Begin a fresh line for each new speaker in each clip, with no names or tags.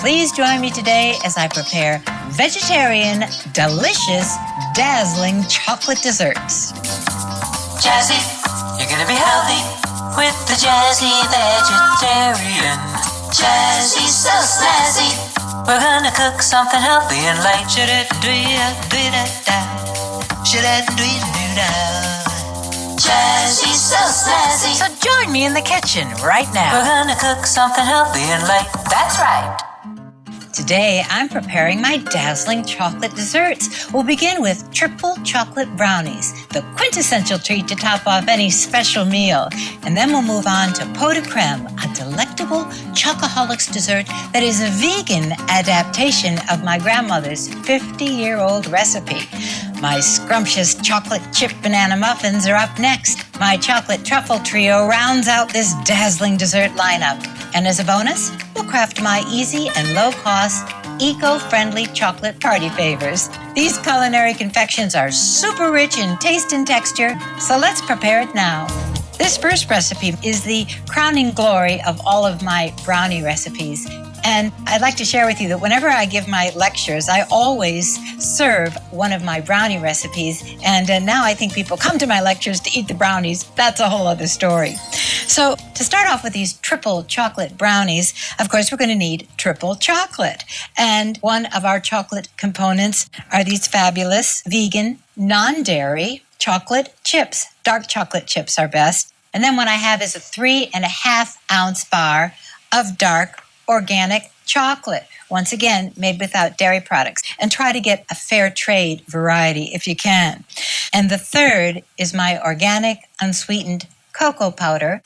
Please join me today as I prepare vegetarian, delicious, dazzling chocolate desserts.
Jazzy, you're gonna be healthy with the Jazzy vegetarian. Jazzy, so snazzy. We're gonna cook something healthy and light. Jazzy, so snazzy.
So join me in the kitchen right now.
We're gonna cook something healthy and light. That's right.
Today, I'm preparing my dazzling chocolate desserts. We'll begin with triple chocolate brownies, the quintessential treat to top off any special meal. And then we'll move on to Potocrem, a delectable chocoholics dessert that is a vegan adaptation of my grandmother's 50-year-old recipe. My scrumptious chocolate chip banana muffins are up next. My chocolate truffle trio rounds out this dazzling dessert lineup. And as a bonus, we'll craft my easy and low-cost, eco-friendly chocolate party favors. These culinary confections are super rich in taste and texture, so let's prepare it now. This first recipe is the crowning glory of all of my brownie recipes. And I'd like to share with you that whenever I give my lectures, I always serve one of my brownie recipes. And now I think people come to my lectures to eat the brownies. That's a whole other story. So to start off with these triple chocolate brownies, of course, we're going to need triple chocolate. And one of our chocolate components are these fabulous vegan, non-dairy chocolate chips. Dark chocolate chips are best. And then what I have is a 3.5 ounce bar of dark organic chocolate, once again, made without dairy products. And try to get a fair trade variety if you can. And the third is my organic unsweetened cocoa powder.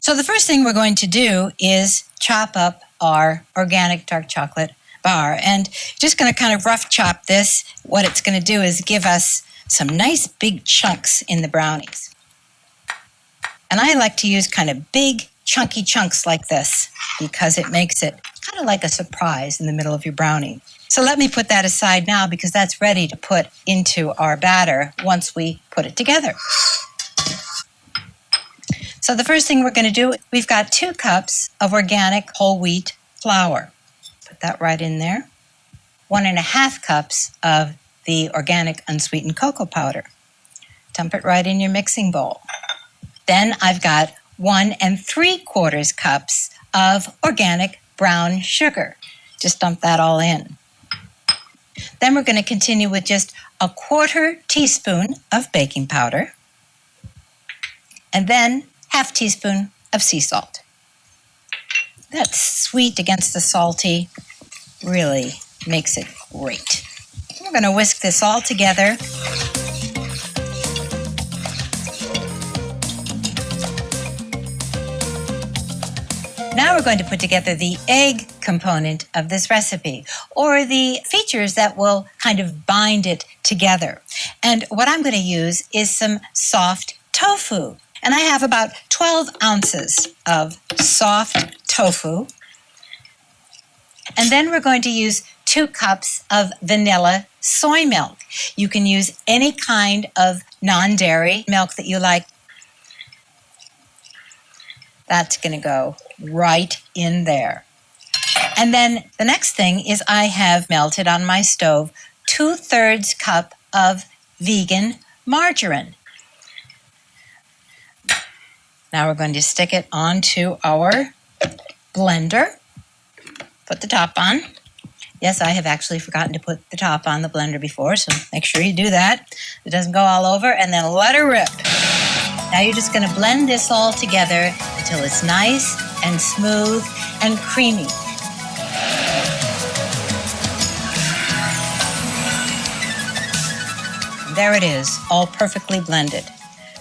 So the first thing we're going to do is chop up our organic dark chocolate bar. And just going to kind of rough chop this. What it's going to do is give us some nice big chunks in the brownies. And I like to use kind of big, chunky chunks like this because it makes it kind of like a surprise in the middle of your brownie. So let me put that aside now because that's ready to put into our batter once we put it together. So the first thing we're going to do, we've got 2 cups of organic whole wheat flour. Put that right in there. 1.5 cups of the organic unsweetened cocoa powder. Dump it right in your mixing bowl. Then I've got 1 3/4 cups of organic brown sugar. Just dump that all in. Then we're going to continue with just 1/4 teaspoon of baking powder. And then 1/2 teaspoon of sea salt. That sweet against the salty really makes it great. We're going to whisk this all together. Now we're going to put together the egg component of this recipe, or the features that will kind of bind it together. And what I'm going to use is some soft tofu. And I have about 12 ounces of soft tofu. And then we're going to use 2 cups of vanilla soy milk. You can use any kind of non-dairy milk that you like. That's going to go right in there. And then the next thing is I have melted on my stove 2/3 cup of vegan margarine. Now we're going to stick it onto our blender. Put the top on. Yes, I have actually forgotten to put the top on the blender before, so make sure you do that. It doesn't go all over, and then let her rip. Now you're just going to blend this all together until it's nice and smooth and creamy. And there it is, all perfectly blended.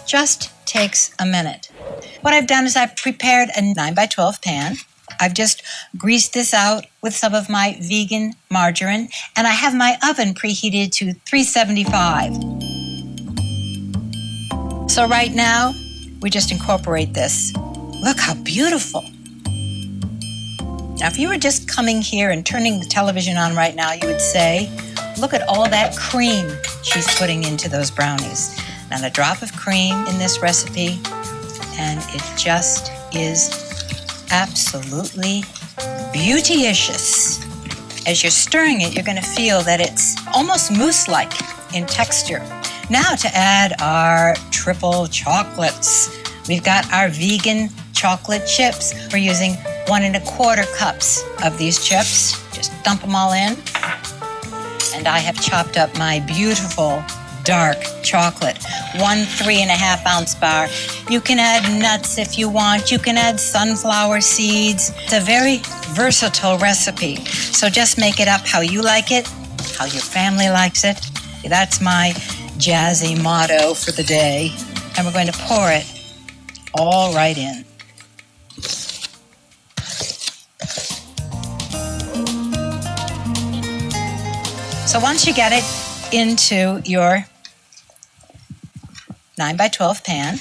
Just takes a minute. What I've done is I've prepared a 9x12 pan. I've just greased this out with some of my vegan margarine, and I have my oven preheated to 375. So right now, we just incorporate this. Look how beautiful. Now, if you were just coming here and turning the television on right now, you would say, look at all that cream she's putting into those brownies. Not a drop of cream in this recipe, and it just is absolutely beauticious. As you're stirring it, you're going to feel that it's almost mousse-like in texture. Now to add our triple chocolates. We've got our vegan chocolate chips. We're using 1 1/4 cups of these chips. Just dump them all in. And I have chopped up my beautiful dark chocolate, 1 3.5 ounce bar. You can add nuts if you want. You can add sunflower seeds. It's a very versatile recipe. So just make it up how you like it, how your family likes it. That's my jazzy motto for the day. And we're going to pour it all right in. So once you get it into your 9x12 pan,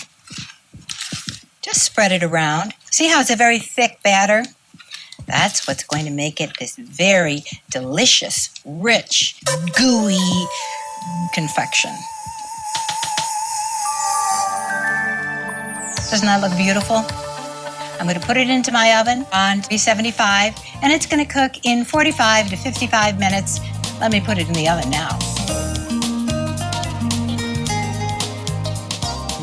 just spread it around. See how it's a very thick batter? That's what's going to make it this very delicious, rich, gooey confection. Doesn't that look beautiful? I'm going to put it into my oven on 375, and it's going to cook in 45 to 55 minutes. Let me put it in the oven now.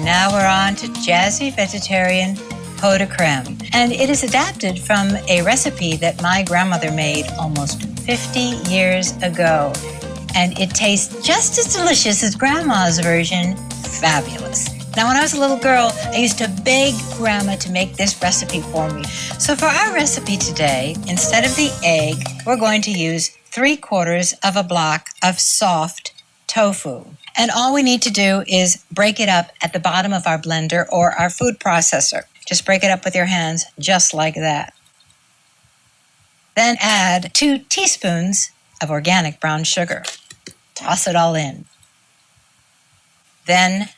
Now we're on to jazzy vegetarian Potocrem. And it is adapted from a recipe that my grandmother made almost 50 years ago. And it tastes just as delicious as Grandma's version. Fabulous. Now, when I was a little girl, I used to beg Grandma to make this recipe for me. So for our recipe today, instead of the egg, we're going to use 3/4 of a block of soft tofu. And all we need to do is break it up at the bottom of our blender or our food processor. Just break it up with your hands, just like that. Then add 2 teaspoons of organic brown sugar. Toss it all in. Then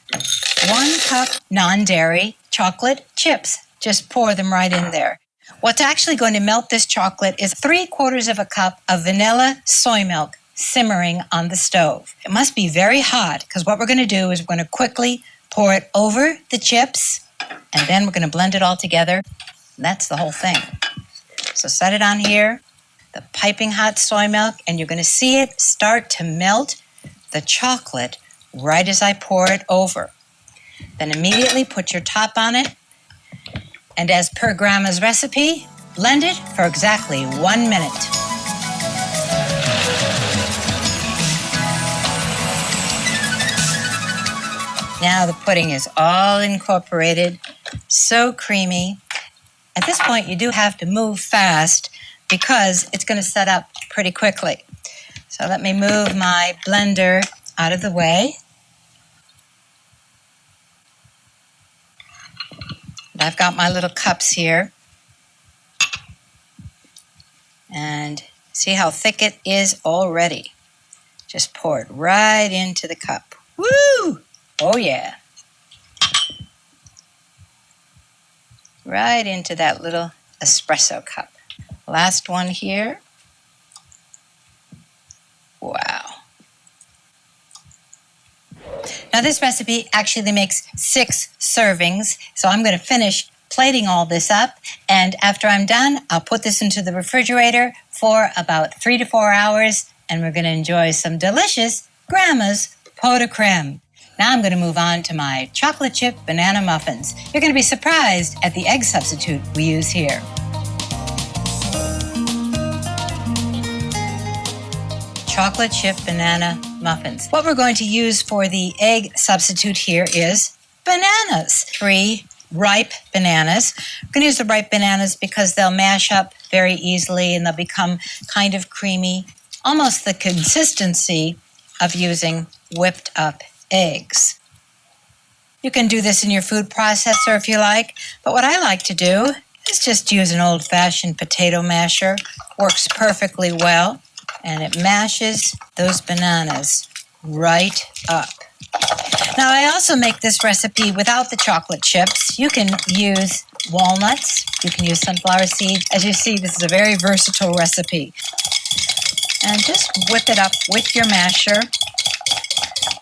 1 cup non-dairy chocolate chips. Just pour them right in there. What's actually going to melt this chocolate is 3/4 of a cup of vanilla soy milk simmering on the stove. It must be very hot because what we're going to do is we're going to quickly pour it over the chips and then we're going to blend it all together. And that's the whole thing. So set it on here, the piping hot soy milk, and you're going to see it start to melt the chocolate right as I pour it over. Then immediately put your top on it. And as per Grandma's recipe, blend it for exactly 1 minute. Now the pudding is all incorporated, so creamy. At this point, you do have to move fast because it's going to set up pretty quickly. So let me move my blender out of the way. And I've got my little cups here. And see how thick it is already. Just pour it right into the cup. Woo! Oh yeah. Right into that little espresso cup. Last one here. Wow. Now this recipe actually makes 6 servings, so I'm going to finish plating all this up, and after I'm done, I'll put this into the refrigerator for about 3 to 4 hours, and we're going to enjoy some delicious Grandma's Potocrem. Now I'm going to move on to my chocolate chip banana muffins. You're going to be surprised at the egg substitute we use here. Chocolate chip banana muffins. What we're going to use for the egg substitute here is bananas. 3 ripe bananas. We're going to use the ripe bananas because they'll mash up very easily and they'll become kind of creamy, almost the consistency of using whipped up eggs. You can do this in your food processor if you like, but what I like to do is just use an old-fashioned potato masher. Works perfectly well, and it mashes those bananas right up. Now, I also make this recipe without the chocolate chips. You can use walnuts. You can use sunflower seeds. As you see, this is a very versatile recipe. And just whip it up with your masher.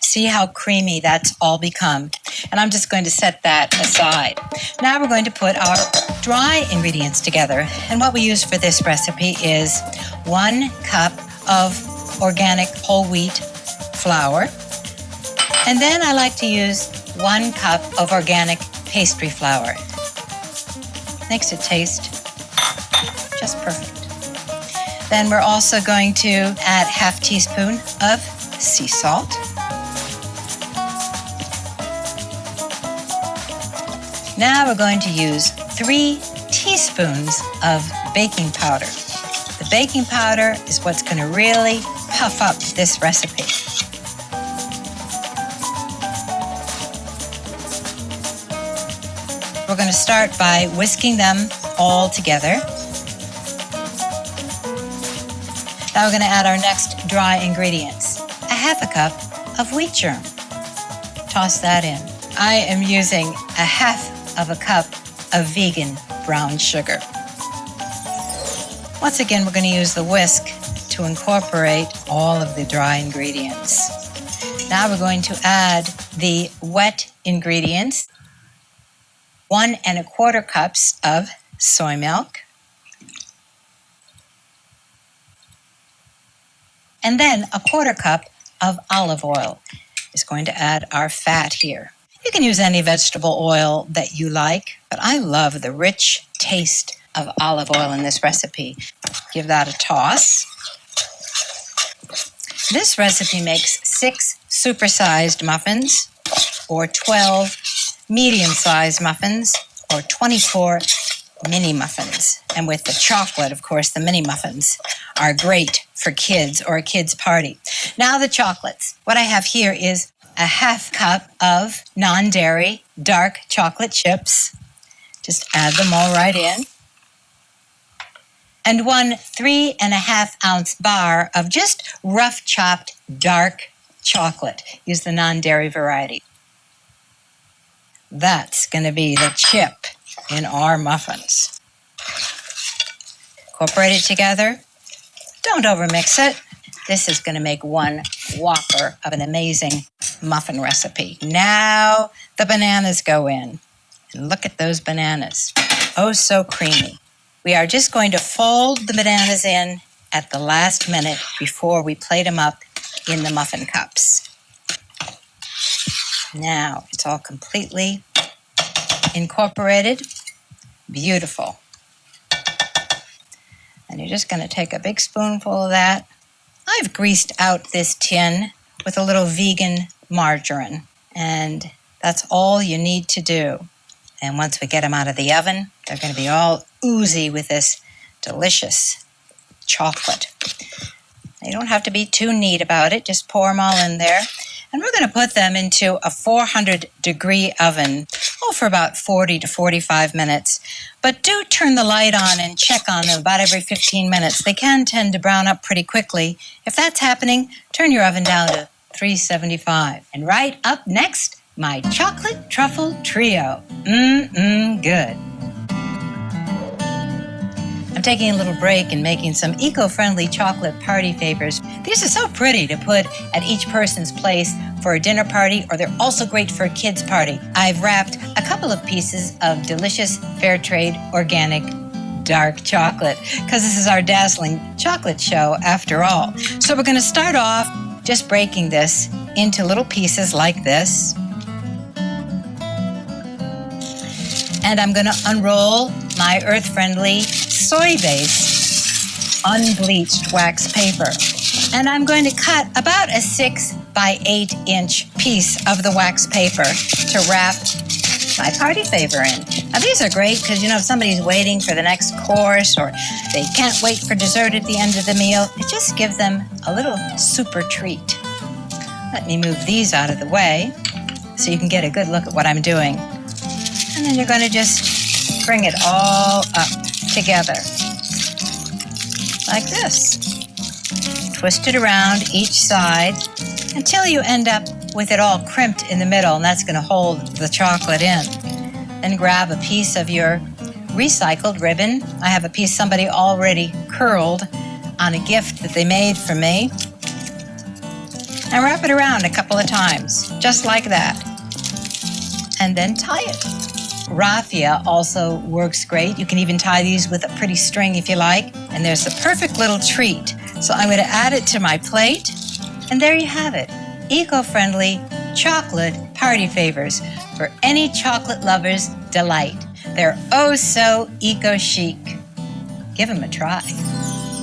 See how creamy that's all become. And I'm just going to set that aside. Now we're going to put our dry ingredients together. And what we use for this recipe is 1 cup of organic whole wheat flour. And then I like to use 1 cup of organic pastry flour. Makes it taste just perfect. Then we're also going to add ½ teaspoon of sea salt. Now we're going to use 3 teaspoons of baking powder. The baking powder is what's going to really puff up this recipe. We're going to start by whisking them all together. Now we're going to add our next dry ingredients. ½ cup of wheat germ. Toss that in. I am using ½ cup of vegan brown sugar. Once again, we're going to use the whisk to incorporate all of the dry ingredients. Now we're going to add the wet ingredients. 1 1/4 cups of soy milk. And then 1/4 cup of olive oil is going to add our fat here. You can use any vegetable oil that you like, but I love the rich taste of olive oil in this recipe. Give that a toss. This recipe makes 6 supersized muffins, or 12 medium-sized muffins, or 24 mini muffins. And with the chocolate, of course, the mini muffins are great for kids or a kid's party. Now the chocolates. What I have here is ½ cup of non-dairy dark chocolate chips. Just add them all right in. And 1 3½ ounce bar of just rough chopped dark chocolate. Use the non-dairy variety. That's going to be the chip in our muffins. Incorporate it together. Don't overmix it. This is going to make one whopper of an amazing muffin recipe. Now the bananas go in. And look at those bananas. Oh, so creamy. We are just going to fold the bananas in at the last minute before we plate them up in the muffin cups. Now it's all completely incorporated. Beautiful. And you're just going to take a big spoonful of that. I've greased out this tin with a little vegan margarine, and that's all you need to do. And once we get them out of the oven, they're going to be all oozy with this delicious chocolate. You don't have to be too neat about it. Just pour them all in there. And we're going to put them into a 400-degree oven, for about 40 to 45 minutes. But do turn the light on and check on them about every 15 minutes. They can tend to brown up pretty quickly. If that's happening, turn your oven down to 375. And right up next, my Chocolate Truffle Trio. Good. I'm taking a little break and making some eco-friendly chocolate party favors. These are so pretty to put at each person's place for a dinner party, or they're also great for a kid's party. I've wrapped a couple of pieces of delicious fair trade organic dark chocolate, because this is our Dazzling chocolate show after all. So we're going to start off just breaking this into little pieces like this. And I'm going to unroll my earth-friendly soy-based unbleached wax paper. And I'm going to cut about a 6 by 8 inch piece of the wax paper to wrap my party favor in. Now these are great because, if somebody's waiting for the next course or they can't wait for dessert at the end of the meal, it just gives them a little super treat. Let me move these out of the way so you can get a good look at what I'm doing. And then you're going to just bring it all up together like this. Twist it around each side until you end up with it all crimped in the middle, and that's going to hold the chocolate in. Then grab a piece of your recycled ribbon. I have a piece somebody already curled on a gift that they made for me. And wrap it around a couple of times, just like that. And then tie it raffia also works great. You can even tie these with a pretty string if you like. And there's the perfect little treat. So I'm going to add it to my plate. And there you have it. Eco-friendly chocolate party favors for any chocolate lover's delight. They're oh so eco-chic. Give them a try.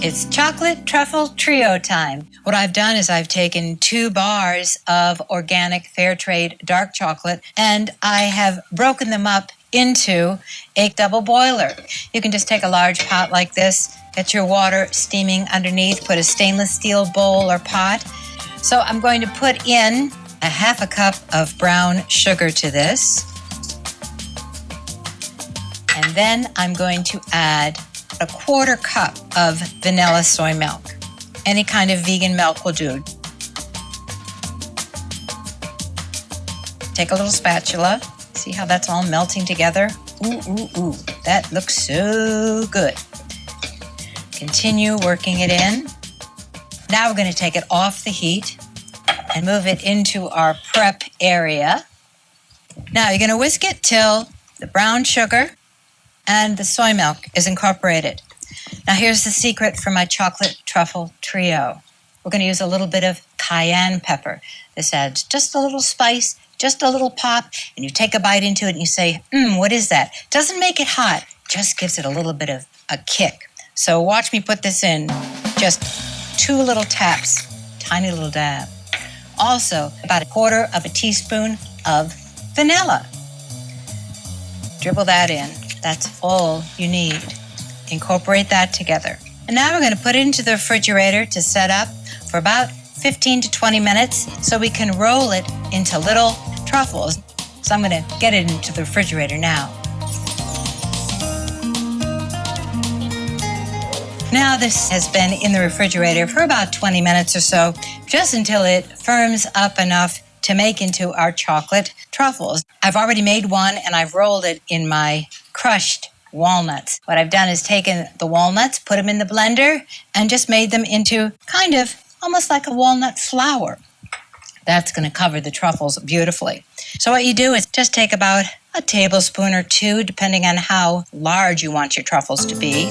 It's Chocolate Truffle Trio time. What I've done is I've taken 2 bars of organic fair trade dark chocolate and I have broken them up into a double boiler. You can just take a large pot like this, get your water steaming underneath, put a stainless steel bowl or pot. So I'm going to put in a 1/2 cup of brown sugar to this. And then I'm going to add a 1/4 cup of vanilla soy milk. Any kind of vegan milk will do. Take a little spatula. See how that's all melting together? Ooh, ooh, ooh. That looks so good. Continue working it in. Now we're going to take it off the heat and move it into our prep area. Now you're going to whisk it till the brown sugar and the soy milk is incorporated. Now here's the secret for my chocolate truffle trio. We're going to use a little bit of cayenne pepper. This adds just a little spice, just a little pop, and you take a bite into it and you say, what is that? Doesn't make it hot, just gives it a little bit of a kick. So watch me put this in, just 2 little taps, tiny little dab. Also, about 1/4 teaspoon of vanilla. Dribble that in. That's all you need. Incorporate that together. And now we're going to put it into the refrigerator to set up for about 15 to 20 minutes so we can roll it into little truffles. So I'm going to get it into the refrigerator now. Now this has been in the refrigerator for about 20 minutes or so, just until it firms up enough to make into our chocolate truffles. I've already made one and I've rolled it in my crushed walnuts. What I've done is taken the walnuts, put them in the blender, and just made them into kind of almost like a walnut flour. That's going to cover the truffles beautifully. So what you do is just take about a tablespoon or 2, depending on how large you want your truffles to be.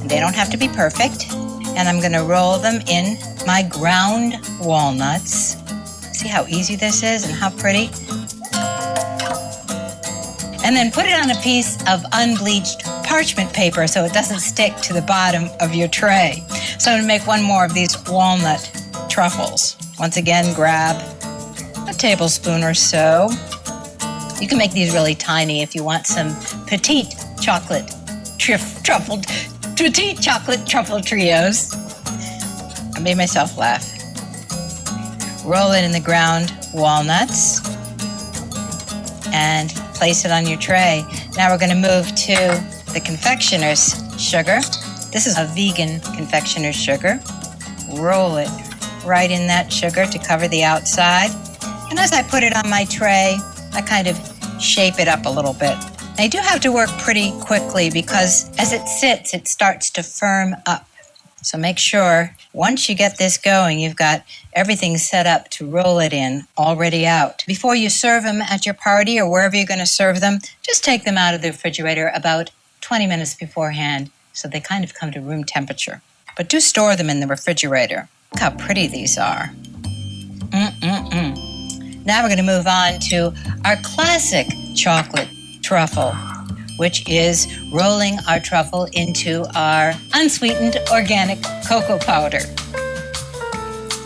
And they don't have to be perfect. And I'm going to roll them in my ground walnuts. See how easy this is and how pretty? And then put it on a piece of unbleached parchment paper so it doesn't stick to the bottom of your tray. So I'm going to make one more of these walnut truffles. Once again, grab a tablespoon or so. You can make these really tiny if you want some petite chocolate truffle trios. I made myself laugh. Roll it in the ground walnuts and place it on your tray. Now we're going to move to the confectioner's sugar. This is a vegan confectioner's sugar. Roll it right in that sugar to cover the outside. And as I put it on my tray, I kind of shape it up a little bit. I do have to work pretty quickly because as it sits, it starts to firm up. So make sure once you get this going, you've got everything set up to roll it in already out. Before you serve them at your party or wherever you're going to serve them, just take them out of the refrigerator about 20 minutes beforehand so they kind of come to room temperature. But do store them in the refrigerator. Look how pretty these are. Now we're going to move on to our classic chocolate truffle, which is rolling our truffle into our unsweetened organic cocoa powder.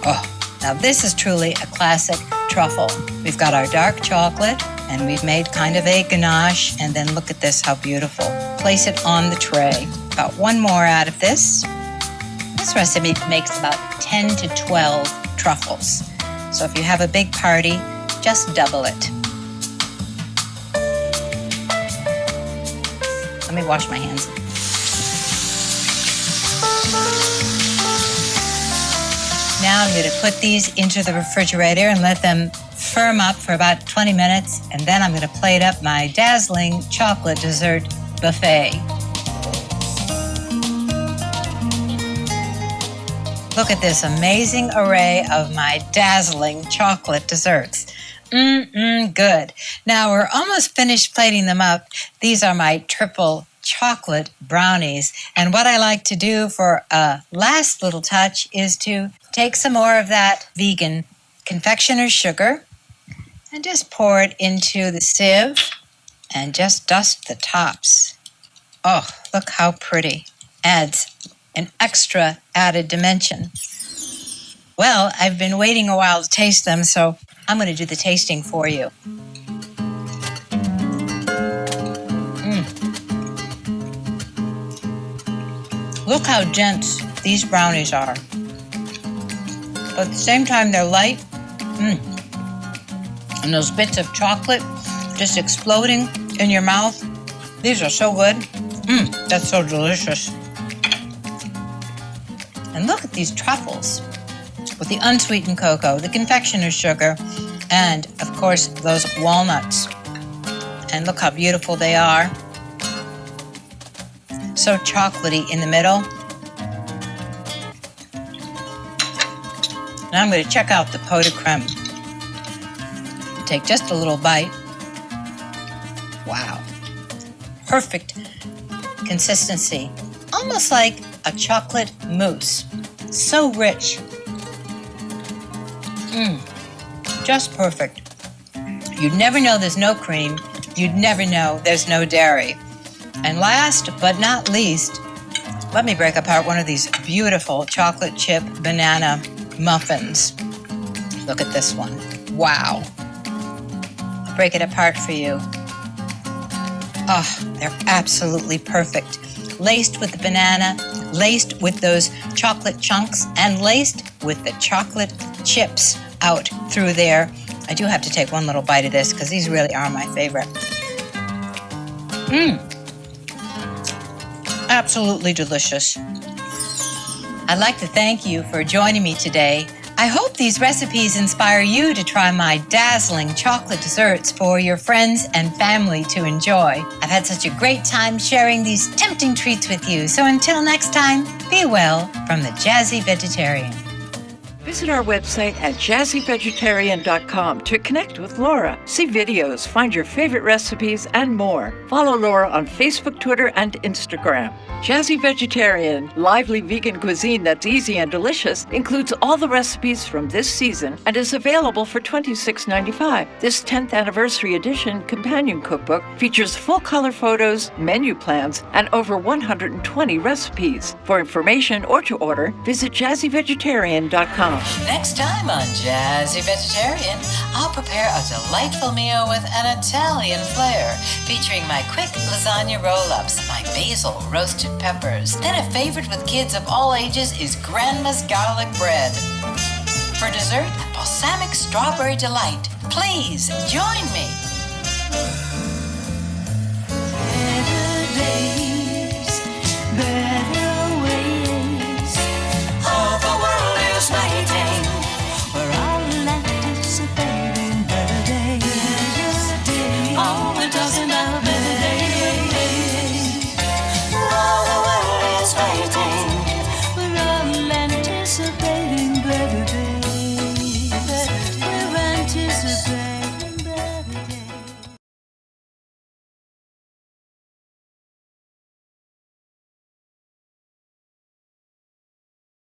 Oh, now this is truly a classic truffle. We've got our dark chocolate, and we've made kind of a ganache, and then look at this, how beautiful. Place it on the tray. About one more out of this. This recipe makes about 10 to 12 truffles. So if you have a big party, just double it. Let me wash my hands. Now I'm going to put these into the refrigerator and let them firm up for about 20 minutes, and then I'm going to plate up my Dazzling chocolate dessert buffet. Look at this amazing array of my Dazzling chocolate desserts. Good. Now we're almost finished plating them up. These are my triple chocolate brownies. And what I like to do for a last little touch is to take some more of that vegan confectioner's sugar and just pour it into the sieve and just dust the tops. Oh, look how pretty. Adds an extra added dimension. Well, I've been waiting a while to taste them, so I'm going to do the tasting for you. Look how dense these brownies are. But at the same time, they're light. And those bits of chocolate just exploding in your mouth. These are so good. That's so delicious. And look at these truffles with the unsweetened cocoa, the confectioner's sugar, and, of course, those walnuts. And look how beautiful they are. So chocolatey in the middle. Now I'm going to check out the Potocrem. Take just a little bite. Wow. Perfect consistency. Almost like a chocolate mousse. So rich. Just perfect. You'd never know there's no cream. You'd never know there's no dairy. And last but not least, let me break apart one of these beautiful chocolate chip banana muffins. Look at this one. Wow. I'll break it apart for you. Oh, they're absolutely perfect. Laced with the banana, laced with those chocolate chunks, and laced with the chocolate chips out through there. I do have to take one little bite of this because these really are my favorite. Absolutely delicious. I'd like to thank you for joining me today. I hope these recipes inspire you to try my dazzling chocolate desserts for your friends and family to enjoy. I've had such a great time sharing these tempting treats with you. So until next time, be well from the Jazzy Vegetarian.
Visit our website at jazzyvegetarian.com to connect with Laura, see videos, find your favorite recipes, and more. Follow Laura on Facebook, Twitter, and Instagram. Jazzy Vegetarian, lively vegan cuisine that's easy and delicious, includes all the recipes from this season and is available for $26.95. This 10th anniversary edition companion cookbook features full-color photos, menu plans, and over 120 recipes. For information or to order, visit jazzyvegetarian.com.
Next time on Jazzy Vegetarian, I'll prepare a delightful meal with an Italian flair, featuring my quick lasagna roll-ups, my basil roasted peppers. Then a favorite with kids of all ages is Grandma's garlic bread. For dessert, balsamic strawberry delight. Please join me.